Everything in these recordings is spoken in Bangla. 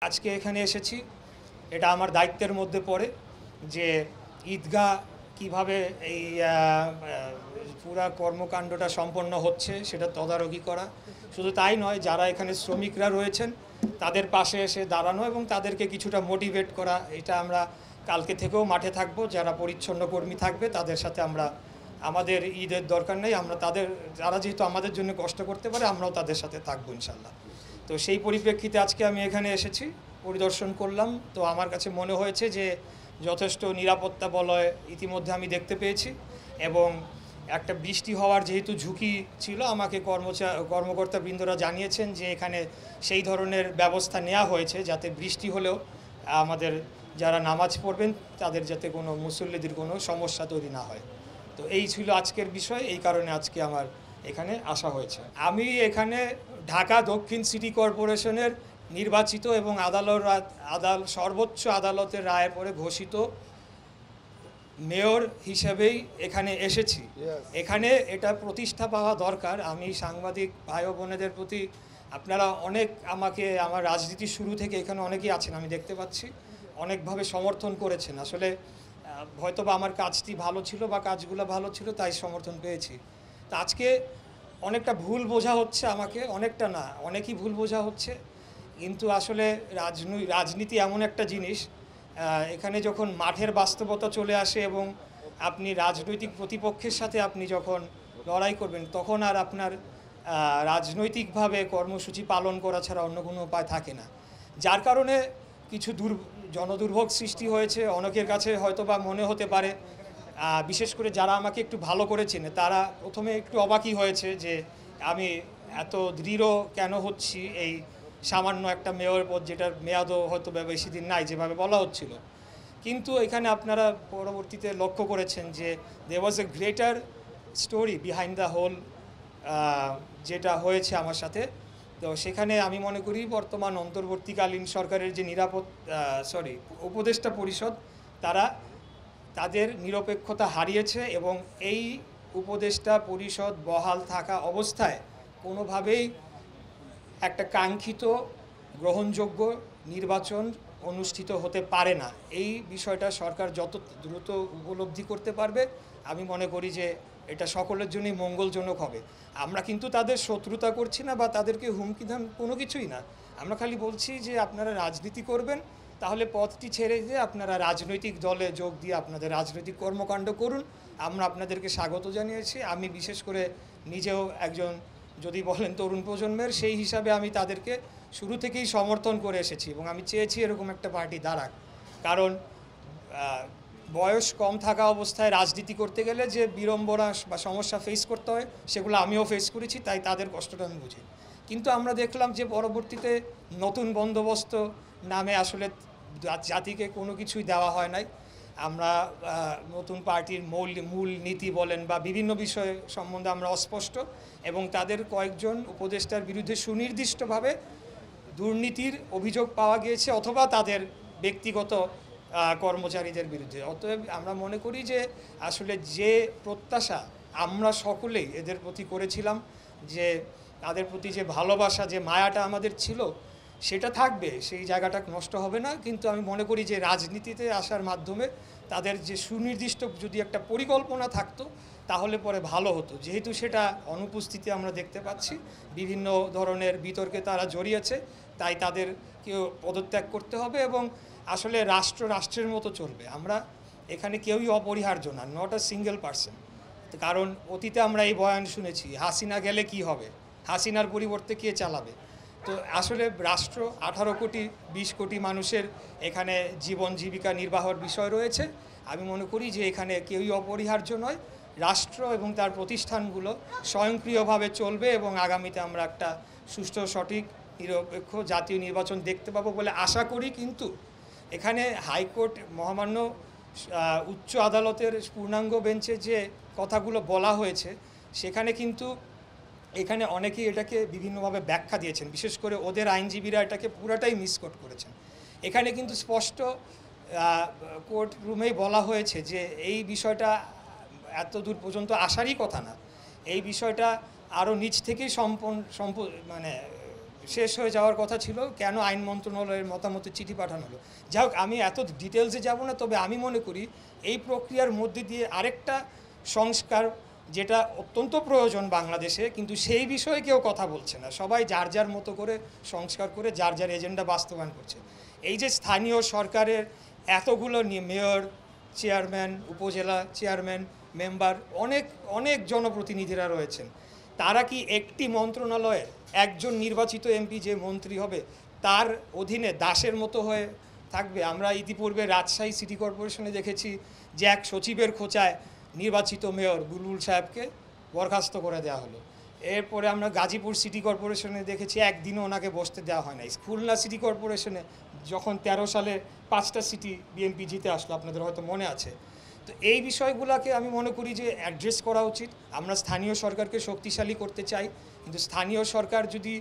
আজকে এখানে এসেছি, এটা আমার দায়িত্বের মধ্যে পড়ে যে ঈদগাহ কিভাবে এই পুরা কর্মকাণ্ডটা সম্পন্ন হচ্ছে সেটা তদারকি করা। শুধু তাই নয়, যারা এখানে শ্রমিকরা রয়েছেন তাদের পাশে এসে দাঁড়ানো এবং তাদেরকে কিছুটা মোটিভেট করা। এটা আমরা কালকে থেকেও মাঠে থাকবো, যারা পরিচ্ছন্ন কর্মী থাকবে তাদের সাথে আমরা, আমাদের ঈদের দরকার নেই, আমরা তাদের, যারা যেহেতু আমাদের জন্য কষ্ট করতে পারে আমরাও তাদের সাথে থাকবো ইনশাল্লাহ। তো সেই পরিপ্রেক্ষিতে আজকে আমি এখানে এসেছি, পরিদর্শন করলাম। তো আমার কাছে মনে হয়েছে যে যথেষ্ট নিরাপত্তা বলয় ইতিমধ্যে আমি দেখতে পেয়েছি এবং একটা বৃষ্টি হওয়ার যেহেতু ঝুঁকি ছিল, আমাকে কর্মকর্তাবৃন্দরা জানিয়েছেন যে এখানে সেই ধরনের ব্যবস্থা নেওয়া হয়েছে যাতে বৃষ্টি হলেও আমাদের যারা নামাজ পড়বেন তাদের যাতে কোনো মুসল্লিদের কোনো সমস্যা তৈরি না হয়। তো এই ছিল আজকের বিষয়, এই কারণে আজকে আমার এখানে আসা হয়েছে। আমি এখানে ঢাকা দক্ষিণ সিটি কর্পোরেশনের নির্বাচিত এবং সর্বোচ্চ আদালতের রায়ের পরে ঘোষিত মেয়র হিসেবেই এখানে এসেছি। এখানে এটা প্রতিষ্ঠা পাওয়া দরকার। আমি সাংবাদিক ভাই ও বোনেদের প্রতি, আপনারা অনেক আমাকে আমার রাজনীতির শুরু থেকে এখানে অনেকেই আছেন, আমি দেখতে পাচ্ছি অনেকভাবে সমর্থন করেছেন। আসলে হয়তোবা আমার কাজটি ভালো ছিল বা কাজগুলো ভালো ছিল তাই সমর্থন পেয়েছি। তা আজকে অনেকটা ভুল বোঝা হচ্ছে আমাকে, অনেকটা না অনেকই ভুল বোঝা হচ্ছে। কিন্তু আসলে রাজনীতি এমন একটা জিনিস, এখানে যখন মাঠের বাস্তবতা চলে আসে এবং আপনি রাজনৈতিক প্রতিপক্ষের সাথে আপনি যখন লড়াই করবেন তখন আর আপনার রাজনৈতিকভাবে কর্মসূচি পালন করা ছাড়া অন্য কোনো উপায় থাকে না। যার কারণে কিছু জনদুর্ভোগ সৃষ্টি হয়েছে। অনেকের কাছে হয়তো বা মনে হতে পারে, বিশেষ করে যারা আমাকে একটু ভালো করে চেনে তারা প্রথমে একটু অবাকই হয়েছে যে আমি এত দৃঢ় কেন হচ্ছি এই সামান্য একটা মেয়র পদ, যেটার মেয়াদও হয়তো বেশি দিন নাই যেভাবে বলা হচ্ছিল। কিন্তু এখানে আপনারা পরবর্তীতে লক্ষ্য করেছেন যে there was a greater story behind the whole যেটা হয়েছে আমার সাথে। তো সেখানে আমি মনে করি বর্তমান অন্তর্বর্তীকালীন সরকারের যে উপদেষ্টা পরিষদ, তারা তাদের নিরপেক্ষতা হারিয়েছে এবং এই উপদেষ্টা পরিষদ বহাল থাকা অবস্থায় কোনোভাবেই একটা কাঙ্ক্ষিত গ্রহণযোগ্য নির্বাচন অনুষ্ঠিত হতে পারে না। এই বিষয়টা সরকার যত দ্রুত উপলব্ধি করতে পারবে আমি মনে করি যে এটা সকলের জন্যই মঙ্গলজনক হবে। আমরা কিন্তু তাদের শত্রুতা করছি না বা তাদেরকে হুমকি দান কোনো কিছুই না। আমরা খালি বলছি যে আপনারা রাজনীতি করবেন তাহলে পথটি ছেড়ে দিয়ে আপনারা রাজনৈতিক দলে যোগ দিয়ে আপনাদের রাজনৈতিক কর্মকাণ্ড করুন। আমরা আপনাদেরকে স্বাগত জানিয়েছি। আমি বিশেষ করে নিজেও একজন, যদি বলেন তরুণ প্রজন্মের, সেই হিসাবে আমি তাদেরকে শুরু থেকেই সমর্থন করে এসেছি এবং আমি চেয়েছি এরকম একটা পার্টি দাঁড়াক। কারণ বয়স কম থাকা অবস্থায় রাজনীতি করতে গেলে যে বিড়ম্বনা বা সমস্যা ফেস করতে হয় সেগুলো আমিও ফেস করেছি, তাই তাদের কষ্টটা আমি বুঝি। কিন্তু আমরা দেখলাম যে পরবর্তীতে নতুন বন্দোবস্ত নামে আসলে জাতিকে কোনো কিছুই দেওয়া হয় নাই। আমরা নতুন পার্টির মূল নীতি বলেন বা বিভিন্ন বিষয় সম্বন্ধে আমরা অস্পষ্ট এবং তাদের কয়েকজন উপদেষ্টার বিরুদ্ধে সুনির্দিষ্টভাবে দুর্নীতির অভিযোগ পাওয়া গিয়েছে অথবা তাদের ব্যক্তিগত কর্মচারীদের বিরুদ্ধে। অতএব আমরা মনে করি যে আসলে যে প্রত্যাশা আমরা সকলেই এদের প্রতি করেছিলাম, যে তাদের প্রতি যে ভালোবাসা, যে মায়াটা আমাদের ছিল সেটা থাকবে, সেই জায়গাটা নষ্ট হবে না। কিন্তু আমি মনে করি যে রাজনীতিতে আসার মাধ্যমে তাদের যে সুনির্দিষ্ট যদি একটা পরিকল্পনা থাকতো তাহলে পরে ভালো হতো। যেহেতু সেটা অনুপস্থিতি আমরা দেখতে পাচ্ছি, বিভিন্ন ধরনের বিতর্কে তারা জড়িয়েছে, তাই তাদেরকেও পদত্যাগ করতে হবে এবং আসলে রাষ্ট্রের মতো চলবে। আমরা এখানে কেউই অপরিহার্য না, নট আ সিঙ্গেল পার্সন। কারণ অতীতে আমরা এই বয়ান শুনেছি, হাসিনা গেলে কি হবে, হাসিনার পরিবর্তে কে চালাবে। তো আসলে রাষ্ট্র 18 কোটি 20 কোটি মানুষের এখানে জীবন জীবিকা নির্বাহের বিষয় রয়েছে। আমি মনে করি যে এখানে কেউই অপরিহার্য নয়। রাষ্ট্র এবং তার প্রতিষ্ঠানগুলো স্বয়ংক্রিয়ভাবে চলবে এবং আগামীতে আমরা একটা সুষ্ঠু, সঠিক, নিরপেক্ষ জাতীয় নির্বাচন দেখতে পাবো বলে আশা করি। কিন্তু এখানে হাইকোর্ট, মহামান্য উচ্চ আদালতের পূর্ণাঙ্গ বেঞ্চে যে কথাগুলো বলা হয়েছে সেখানে কিন্তু এখানে অনেকেই এটাকে বিভিন্নভাবে ব্যাখ্যা দিয়েছেন, বিশেষ করে ওদের আইনজীবীরা এটাকে পুরাটাই মিসকোট করেছেন। এখানে কিন্তু স্পষ্ট কোর্ট রুমেই বলা হয়েছে যে এই বিষয়টা এত দূর পর্যন্ত আসারই কথা না, এই বিষয়টা আরও নিচ থেকেই শেষ হয়ে যাওয়ার কথা ছিল, কেন আইন মন্ত্রণালয়ের মতামতের চিঠি পাঠানো হলো। যাই হোক, আমি এত ডিটেলসে যাব না, তবে আমি মনে করি এই প্রক্রিয়ার মধ্যে দিয়ে আরেকটা সংস্কার যেটা অত্যন্ত প্রয়োজন বাংলাদেশে, কিন্তু সেই বিষয়ে কেউ কথা বলছে না। সবাই যার যার মতো করে সংস্কার করে যার যার এজেন্ডা বাস্তবায়ন করছে। এই যে স্থানীয় সরকারের এতগুলো মেয়র, চেয়ারম্যান, উপজেলা চেয়ারম্যান, মেম্বার, অনেক অনেক জনপ্রতিনিধিরা রয়েছেন, তারা কি একটি মন্ত্রণালয়ের একজন নির্বাচিত এমপি যে মন্ত্রী হবে তার অধীনে দাসের মতো হয়ে থাকবে? আমরা ইতিপূর্বে রাজশাহী সিটি কর্পোরেশনে দেখেছি যে এক সচিবের খোঁচায় নির্বাচিত মেয়র বুলবুল সাহেবকে বরখাস্ত করে দেওয়া হলো। এরপরে আমরা গাজীপুর সিটি কর্পোরেশনে দেখেছি একদিনও ওনাকে বসতে দেওয়া হয় নাই। খুলনা সিটি কর্পোরেশনে যখন 13 সালে 5টা সিটি বিএনপি জিতে আসলো, আপনাদের হয়তো মনে আছে। তো এই বিষয়গুলোকে আমি মনে করি যে অ্যাড্রেস করা উচিত। আমরা স্থানীয় সরকারকে শক্তিশালী করতে চাই, কিন্তু স্থানীয় সরকার যদি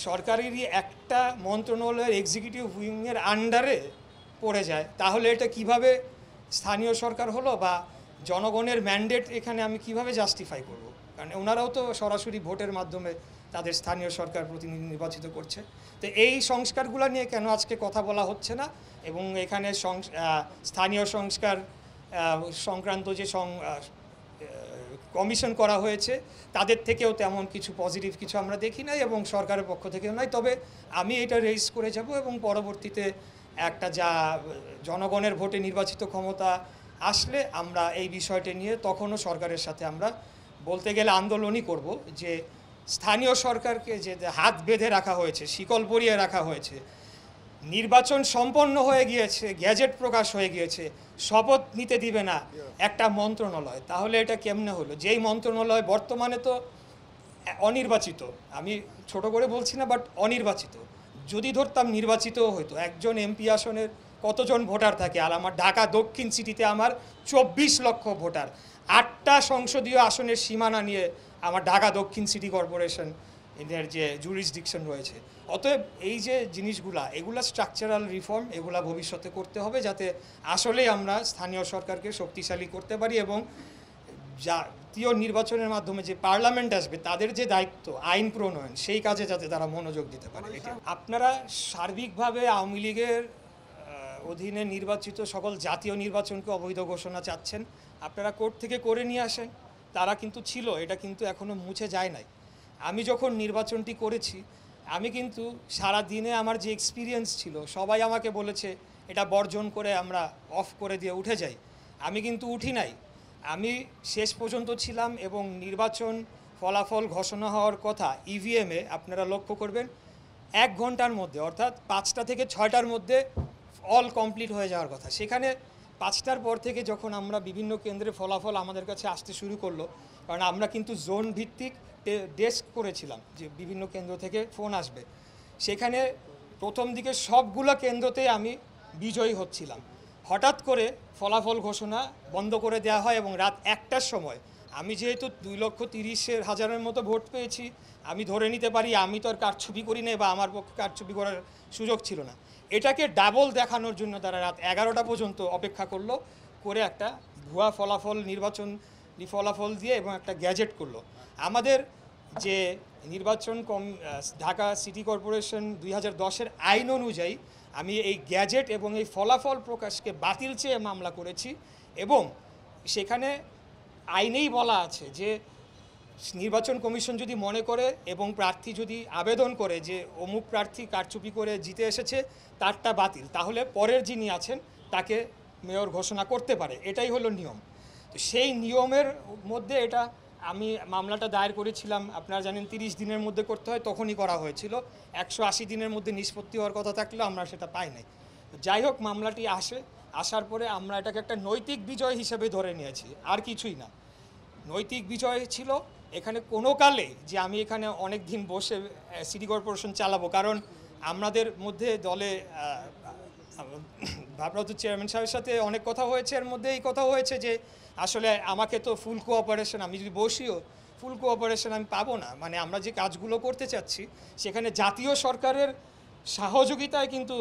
সরকারেরই একটা মন্ত্রণালয়ের এক্সিকিউটিভ উইংয়ের আন্ডারে পড়ে যায়, তাহলে এটা কিভাবে স্থানীয় সরকার হলো, বা জনগণের ম্যান্ডেট এখানে আমি কিভাবে জাস্টিফাই করব? কারণ ওনারাও তো সরাসরি ভোটের মাধ্যমে তাদের স্থানীয় সরকার প্রতিনিধি নির্বাচিত করছে। তো এই সংস্কারগুলো নিয়ে কেন আজকে কথা বলা হচ্ছে না? এবং এখানে স্থানীয় সংস্কার সংক্রান্ত যে কমিশন করা হয়েছে তাদের থেকেও তেমন কিছু পজিটিভ কিছু আমরা দেখি নাই, এবং সরকারের পক্ষ থেকেও নাই। তবে আমি এটা রেজ করে যাব, এবং পরবর্তীতে একটা যা জনগণের ভোটে নির্বাচিত ক্ষমতা আসলে আমরা এই বিষয়টি নিয়ে তখনও সরকারের সাথে আমরা বলতে গেলে আন্দোলনই করব, যে স্থানীয় সরকারকে যে হাত বেঁধে রাখা হয়েছে, শিকল পরিয়ে রাখা হয়েছে, নির্বাচন সম্পন্ন হয়ে গিয়েছে, গ্যাজেট প্রকাশ হয়ে গিয়েছে, শপথ নিতে দিবে না একটা মন্ত্রণালয়, তাহলে এটা কেমনে হলো? যেই মন্ত্রণালয় বর্তমানে তো অনির্বাচিত, আমি ছোট করে বলছি না, বাট অনির্বাচিত। যদি ধরতাম নির্বাচিত হইতো, একজন এমপি আসনের কতজন ভোটার থাকে? আর আমার ঢাকা দক্ষিণ সিটিতে আমার 24 লক্ষ ভোটার, 8টা সংসদীয় আসনের সীমানা নিয়ে আমার ঢাকা দক্ষিণ সিটি কর্পোরেশন এদের যে জুরিসডিকশন রয়েছে। অতএব এই যে জিনিসগুলা, এগুলা স্ট্রাকচারাল রিফর্ম, এগুলা ভবিষ্যতে করতে হবে, যাতে আসলেই আমরা স্থানীয় সরকারকে শক্তিশালী করতে পারি, এবং জাতীয় নির্বাচনের মাধ্যমে যে পার্লামেন্ট আসবে তাদের যে দায়িত্ব আইন প্রণয়ন, সেই কাজে যাতে তারা মনোযোগ দিতে পারে। আপনারা সার্বিকভাবে আওয়ামী লীগের অধীনে নির্বাচিত সকল জাতীয় নির্বাচনকে অবৈধ ঘোষণা চাচ্ছেন। আপনারা কোর্ট থেকে করে নিয়ে আসেন, তারা কিন্তু ছিল, এটা কিন্তু এখনও মুছে যায় নাই। আমি যখন নির্বাচনটি করেছি, আমি কিন্তু সারা দিনে আমার যে এক্সপিরিয়েন্স ছিল, সবাই আমাকে বলেছে এটা বর্জন করে আমরা অফ করে দিয়ে উঠে যাই। আমি কিন্তু উঠি নাই, আমি শেষ পর্যন্ত ছিলাম, এবং নির্বাচন ফলাফল ঘোষণা হওয়ার কথা ইভিএমে আপনারা লক্ষ্য করবেন 1 ঘন্টার মধ্যে, অর্থাৎ 5টা থেকে 6টার মধ্যে অল কমপ্লিট হয়ে যাওয়ার কথা। সেখানে 5টার পর থেকে যখন আমরা বিভিন্ন কেন্দ্রে ফলাফল আমাদের কাছে আসতে শুরু করলো, কারণ আমরা কিন্তু জোন ভিত্তিক ডেস্ক করেছিলাম যে বিভিন্ন কেন্দ্র থেকে ফোন আসবে, সেখানে প্রথম দিকে সবগুলো কেন্দ্রতেই আমি বিজয়ী হচ্ছিলাম। হঠাৎ করে ফলাফল ঘোষণা বন্ধ করে দেওয়া হয়, এবং রাত 1টার সময় আমি যেহেতু 2,30,000 মতো ভোট পেয়েছি, আমি ধরে নিতে পারি আমি তো আর কারচুপি করি না, বা আমার পক্ষে কারচুপি করার সুযোগ ছিল না। এটাকে ডাবল দেখানোর জন্য তারা রাত 11টা পর্যন্ত অপেক্ষা করলো, করে একটা ভুয়া ফলাফল নির্বাচন ফলাফল দিয়ে এবং একটা গ্যাজেট করলো। আমাদের যে নির্বাচন ঢাকা সিটি কর্পোরেশন 2010-এর আইন অনুযায়ী আমি এই গ্যাজেট এবং এই ফলাফল প্রকাশকে বাতিল চেয়ে মামলা করেছি, এবং সেখানে আইনেই বলা আছে যে নির্বাচন কমিশন যদি মনে করে এবং প্রার্থী যদি আবেদন করে যে অমুক প্রার্থী কারচুপি করে জিতে এসেছে, তারটা বাতিল, তাহলে পরের যিনি আছেন তাকে মেয়র ঘোষণা করতে পারে। এটাই হলো নিয়ম। তো সেই নিয়মের মধ্যে এটা আমি মামলাটা দায়ের করেছিলাম, আপনারা জানেন 30 দিনের মধ্যে করতে হয়, তখনই করা হয়েছিল। 180 দিনের মধ্যে নিষ্পত্তি হওয়ার কথা থাকলেও আমরা সেটা পাই নাই। যাই হোক, মামলাটি আসার পরে আমরা এটাকে একটা নৈতিক বিজয় হিসেবে ধরে নিয়েছি, আর কিছুই না। নৈতিক বিজয় ছিল এখানে কোনো কালে যে আমি এখানে অনেক দিন বসে সিটি কর্পোরেশন চালাবো, কারণ আমাদের মধ্যে দলে ভারপ্রাপ্ত চেয়ারম্যান সাহেবের সাথে অনেক কথা হয়েছে। এর মধ্যে এই কথা হয়েছে যে আসলে আমাকে তো ফুল কোঅপারেশন, আমি যদি বসিও ফুল কোঅপারেশন আমি পাবো না। মানে আমরা যে কাজগুলো করতে চাচ্ছি সেখানে জাতীয় সরকারের সহযোগিতায় কিন্তু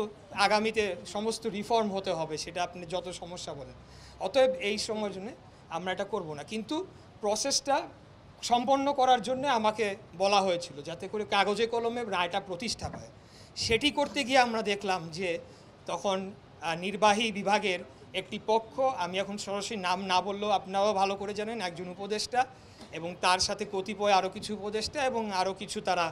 আগামীতে সমস্ত রিফর্ম হতে হবে, সেটা আপনি যত সমস্যা বলেন। অতএব এই সময়ের জন্য আমরা এটা করব না, কিন্তু প্রসেসটা সম্পন্ন করার জন্য আমাকে বলা হয়েছিল, যাতে করে কাগজে কলমে রায়টা প্রতিষ্ঠা পায়। সেটি করতে গিয়ে আমরা দেখলাম যে তখন নির্বাহী বিভাগের একটি পক্ষ, আমি এখন সরাসরি নাম না বললেও আপনারাও ভালো করে জানেন, একজন উপদেষ্টা এবং তার সাথে কতিপয় আরও কিছু উপদেষ্টা এবং আরও কিছু তারা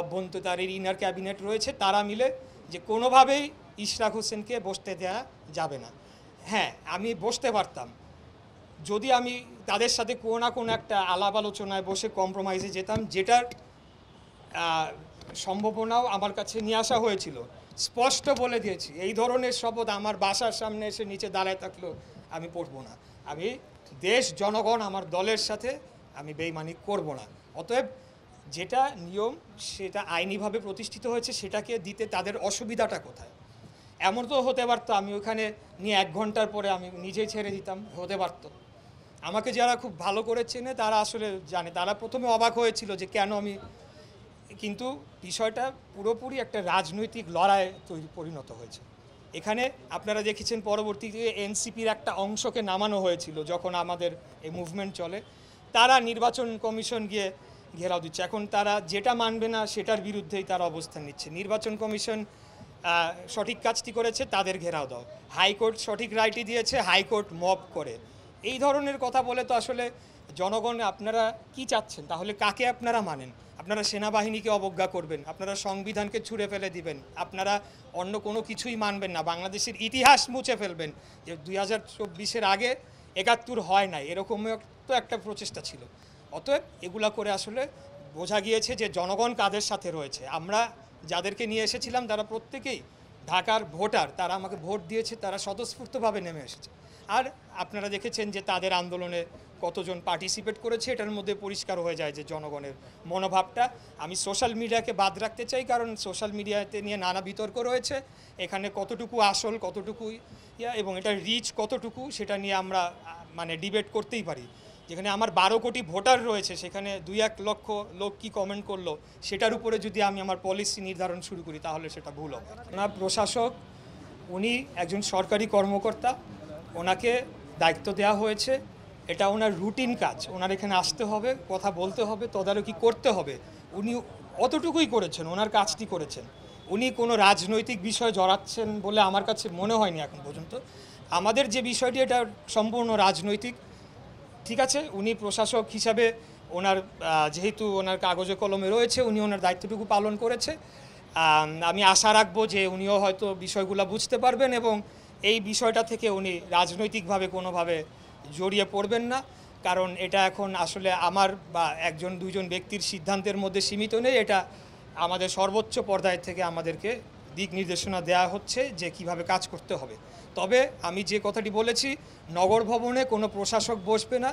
অভ্যন্তরীণ ইনার ক্যাবিনেট রয়েছে, তারা মিলে যে কোনোভাবেই ইশরাক হোসেনকে বসতে দেওয়া যাবে না। হ্যাঁ, আমি বসতে পারতাম যদি আমি তাদের সাথে কোনো না কোনো একটা আলাপ আলোচনায় বসে কম্প্রোমাইজে যেতাম, যেটার সম্ভাবনাও আমার কাছে নিয়ে আসা হয়েছিল। স্পষ্ট বলে দিয়েছি, এই ধরনের শপথ আমার বাসার সামনে এসে নিচে দাঁড়ায় থাকলেও আমি পড়বো না। আমি দেশ, জনগণ, আমার দলের সাথে আমি বেইমানি করব না। অতএব যেটা নিয়ম সেটা আইনিভাবে প্রতিষ্ঠিত হয়েছে, সেটাকে দিতে তাদের অসুবিধাটা কোথায়? এমন তো হতে পারতো আমি ওখানে নিয়ে 1 ঘন্টার পরে আমি নিজেই ছেড়ে দিতাম, হতে পারতো। আমাকে যারা খুব ভালো করে চেনে তারা আসলে জানে, তারা প্রথমে অবাক হয়েছিল যে কেন আমি, কিন্তু বিষয়টা পুরোপুরি একটা রাজনৈতিক লড়াই পরিণত হয়েছে। এখানে আপনারা দেখেছেন পরবর্তীতে এনসিপির একটা অংশকে নামানো হয়েছিল যখন আমাদের এই মুভমেন্ট চলে, তারা নির্বাচন কমিশন গিয়ে ঘেরাও দিচ্ছে। এখন তারা যেটা মানবে না সেটার বিরুদ্ধেই তারা অবস্থান নিচ্ছে। নির্বাচন কমিশন সঠিক কাজটি করেছে, তাদের ঘেরাও দাও। হাইকোর্ট সঠিক রায়টি দিয়েছে, হাইকোর্ট মব করে। এই ধরনের কথা বলে তো আসলে জনগণ, আপনারা কি চাচ্ছেন? তাহলে কাকে আপনারা মানেন? আপনারা সেনাবাহিনীকে অবজ্ঞা করবেন, আপনারা সংবিধানকে ছুঁড়ে ফেলে দিবেন, আপনারা অন্য কোনো কিছুই মানবেন না, বাংলাদেশের ইতিহাস মুছে ফেলবেন যে 2024-এর আগে 71 হয় নাই, এরকম তো একটা প্রচেষ্টা ছিল। অতএব এগুলা করে আসলে বোঝা গিয়েছে যে জনগণ কাদের সাথে রয়েছে। আমরা যাদেরকে নিয়ে এসেছিলাম তারা প্রত্যেকেই ঢাকার ভোটার, তারা আমাকে ভোট দিয়েছে, তারা স্বতঃস্ফূর্তভাবে নেমে এসেছে। আর আপনারা দেখেছেন যে তাদের আন্দোলনে কতজন পার্টিসিপেট করেছে, এটার মধ্যে পরিষ্কার হয়ে যায় যে জনগণের মনোভাবটা। আমি সোশ্যাল মিডিয়াকে বাদ রাখতে চাই, কারণ সোশ্যাল মিডিয়াতে নিয়ে নানা বিতর্ক রয়েছে। এখানে কতটুকু আসল, কতটুকু এবং এটার রিচ কতটুকু, সেটা নিয়ে আমরা মানে ডিবেট করতেই পারি। যেখানে আমার 12 কোটি ভোটার রয়েছে, সেখানে 2-1 লক্ষ লোক কি কমেন্ট করলো সেটার উপরে যদি আমি আমার পলিসি নির্ধারণ শুরু করি তাহলে সেটা ভুল হবে। ওনার প্রশাসক, উনি একজন সরকারি কর্মকর্তা, ওনাকে দায়িত্ব দেওয়া হয়েছে, এটা ওনার রুটিন কাজ। ওনার এখানে আসতে হবে, কথা বলতে হবে, তদারকি করতে হবে। উনি অতটুকুই করেছেন, ওনার কাজটি করেছেন। উনি কোনো রাজনৈতিক বিষয় জড়াচ্ছেন বলে আমার কাছে মনে হয়নি এখন পর্যন্ত। আমাদের যে বিষয়টি, এটা সম্পূর্ণ রাজনৈতিক। ঠিক আছে, উনি প্রশাসক হিসাবে ওনার যেহেতু ওনার কাগজে কলমে রয়েছে, উনি ওনার দায়িত্বটুকু পালন করেছে। আমি আশা রাখবো যে উনিও হয়তো বিষয়গুলো বুঝতে পারবেন এবং এই বিষয়টা থেকে উনি রাজনৈতিকভাবে কোনোভাবে জড়িয়ে পড়বেন না, কারণ এটা এখন আসলে আমার বা 1-2জন ব্যক্তির সিদ্ধান্তের মধ্যে সীমিত নেই। এটা আমাদের সর্বোচ্চ পর্যায় থেকে আমাদেরকে দিক নির্দেশনা দেওয়া হচ্ছে যে কিভাবে কাজ করতে হবে। তবে আমি যে কথাটি বলেছি, নগর ভবনে কোনো প্রশাসক বসবে না,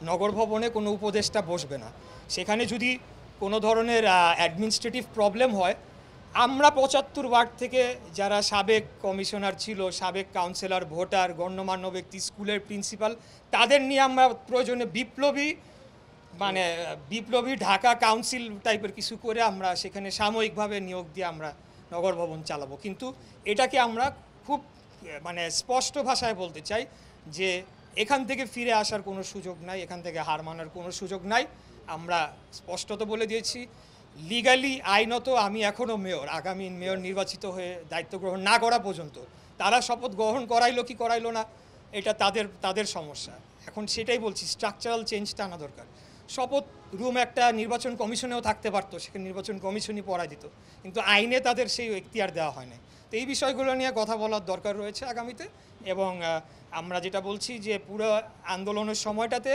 নগর ভবনে কোনো উপদেষ্টা বসবে না। সেখানে যদি কোনো ধরনের অ্যাডমিনিস্ট্রেটিভ প্রবলেম হয়, আমরা 75 ওয়ার্ড থেকে যারা সাবেক কমিশনার ছিল, সাবেক কাউন্সিলর, ভোটার, গণ্যমান্য ব্যক্তি, স্কুলের প্রিন্সিপাল, তাদের নিয়ে আমরা প্রয়োজনে বিপ্লবী ঢাকা কাউন্সিল টাইপের কিছু করে আমরা সেখানে সাময়িকভাবে নিয়োগ দিয়ে আমরা নগর ভবন চালাবো। কিন্তু এটাকে আমরা খুব স্পষ্ট ভাষায় বলতে চাই যে এখান থেকে ফিরে আসার কোনো সুযোগ নাই, এখান থেকে হার মানার কোনো সুযোগ নাই। আমরা স্পষ্টত বলে দিয়েছি, লিগালি, আইনত আমি এখনও মেয়র। আগামী মেয়র নির্বাচিত হয়ে দায়িত্ব গ্রহণ না করা পর্যন্ত, তারা শপথ গ্রহণ করাইলো কি করাইলো না এটা তাদের সমস্যা। এখন সেটাই বলছি, স্ট্রাকচারাল চেঞ্জটা আনা দরকার। শপথ রুম একটা নির্বাচন কমিশনেও থাকতে পারতো, সেখানে নির্বাচন কমিশনই পড়ায় দিত, কিন্তু আইনে তাদের সেই এখতিয়ার দেওয়া হয় না। তো এই বিষয়গুলো নিয়ে কথা বলার দরকার রয়েছে আগামীতে। এবং আমরা যেটা বলছি যে পুরো আন্দোলনের সময়টাতে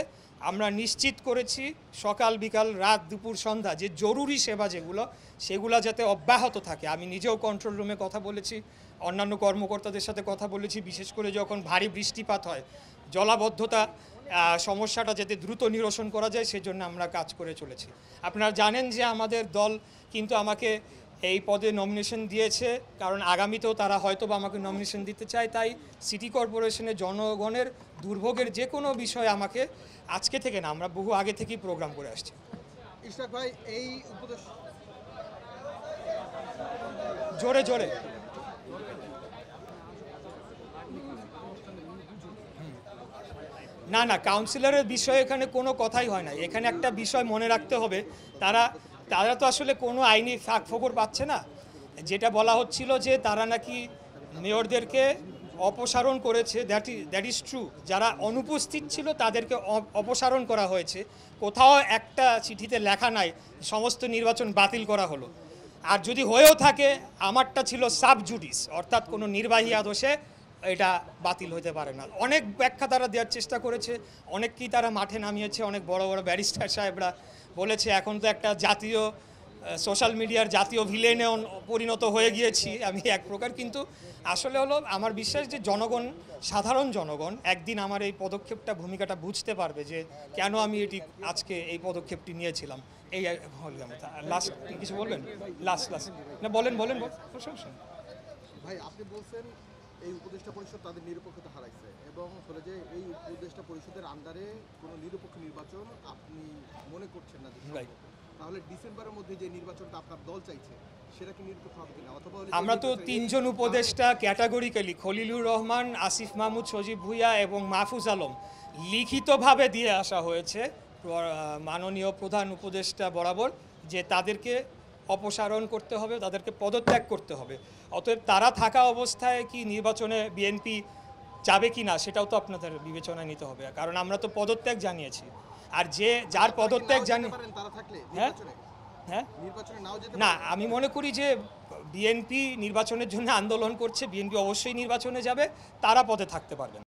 আমরা নিশ্চিত করেছি সকাল, বিকাল, রাত, দুপুর, সন্ধ্যা যে জরুরি সেবা সেগুলো যাতে অব্যাহত থাকে। আমি নিজেও কন্ট্রোল রুমে কথা বলেছি, অন্যান্য কর্মকর্তাদের সাথে কথা বলেছি, বিশেষ করে যখন ভারী বৃষ্টিপাত হয়, জলাবদ্ধতা সমস্যাটা যাতে দ্রুত নিরসন করা যায় সেজন্য আমরা কাজ করে চলেছি। আপনারা জানেন যে আমাদের দল কিন্তু আমাকে এই পদে নমিনেশন দিয়েছে, কারণ আগামীতেও তারা হয়তো বা আমাকে নমিনেশন দিতে চায়। তাই সিটি কর্পোরেশনের জনগণের দুর্ভোগের যে কোনো বিষয় আমাকে আজকে থেকে না, আমরা বহু আগে থেকেই প্রোগ্রাম করে আসছি। ইশরাক ভাই, এই উপদেশ জোরে জোরে না না, কাউন্সিলরের বিষয়ে এখানে কোনো কথাই হয় না। এখানে একটা বিষয় মনে রাখতে হবে, তারা তারা তো আসলে কোনো আইনি ফাঁক ফোকর পাচ্ছে না। যেটা বলা হচ্ছিল যে তারা নাকি মেয়রদেরকে অপসারণ করেছে, দ্যাট ইজ ট্রু। যারা অনুপস্থিত ছিল তাদেরকে অপসারণ করা হয়েছে। কোথাও একটা চিঠিতে লেখা নাই সমস্ত নির্বাচন বাতিল করা হলো। আর যদি হয়েও থাকে, আমারটা ছিল সাব জুডিস, অর্থাৎ কোনো নির্বাহী আদেশে এটা বাতিল হতে পারে না। অনেক ব্যাখ্যা তারা দেওয়ার চেষ্টা করেছে, অনেককেই তারা মাঠে নামিয়েছে। অনেক বড় বড় ব্যারিস্টার সাহেবরা বলেছে এখন তো একটা জাতীয় সোশ্যাল মিডিয়ার জাতীয় ভিলেনে পরিণত হয়ে গিয়েছি আমি এক প্রকার। কিন্তু আসলে হলো আমার বিশ্বাস যে জনগণ, সাধারণ জনগণ একদিন আমার এই পদক্ষেপটা, ভূমিকাটা বুঝতে পারবে যে কেন আমি এটি আজকে এই পদক্ষেপটি নিয়েছিলাম। এই বললাম। লাস্ট কিছু বলবেন? লাস্ট না, বলেন বলেন সমস্যা নেই। ভাই আপনি বলছেন এই উপদেষ্টা পরিষদ তাদের নিরপেক্ষতা হারাইছে এবং হলো যে এই উপদেষ্টা পরিষদের আন্ডারে কোনো নিরপেক্ষ নির্বাচন আপনি মনে করছেন না যে সম্ভব। Right. তাহলে ডিসেম্বরের মধ্যে যে নির্বাচনটা আপনার দল চাইছে সেটা কি নিরপেক্ষ হবে কিনা, অথবা হলো যে আমরা তো নির্বাচনে- তিনজন উপদেষ্টা ক্যাটাগরিক্যালি, খলিলুর রহমান, আসিফ মাহমুদ, সজীব ভুঁইয়া এবং মাহফুজ আলম, লিখিতভাবে দিয়ে আসা হয়েছে মাননীয় প্রধান উপদেষ্টা বরাবর যে তাদেরকে অপসারণ করতে হবে, তাদেরকে পদত্যাগ করতে হবে। অতএব তারা থাকা অবস্থায় কি নির্বাচনে বিএনপি যাবে কি না সেটাও তো আপনাদের বিবেচনায় নিতে হবে, কারণ আমরা তো পদত্যাগ জানিয়েছি। আর যার পদত্যাগ নাও জানি, যেতে পারেন তারা থাকলে হ্যাঁ নির্বাচনে হ্যাঁ নির্বাচনে নাও যেতে না, পারেন। আমি মনে করি যে বিএনপি নির্বাচনের জন্য আন্দোলন করছে, বিএনপি অবশ্যই নির্বাচনে যাবে, তারা পদে থাকতে পারবেন।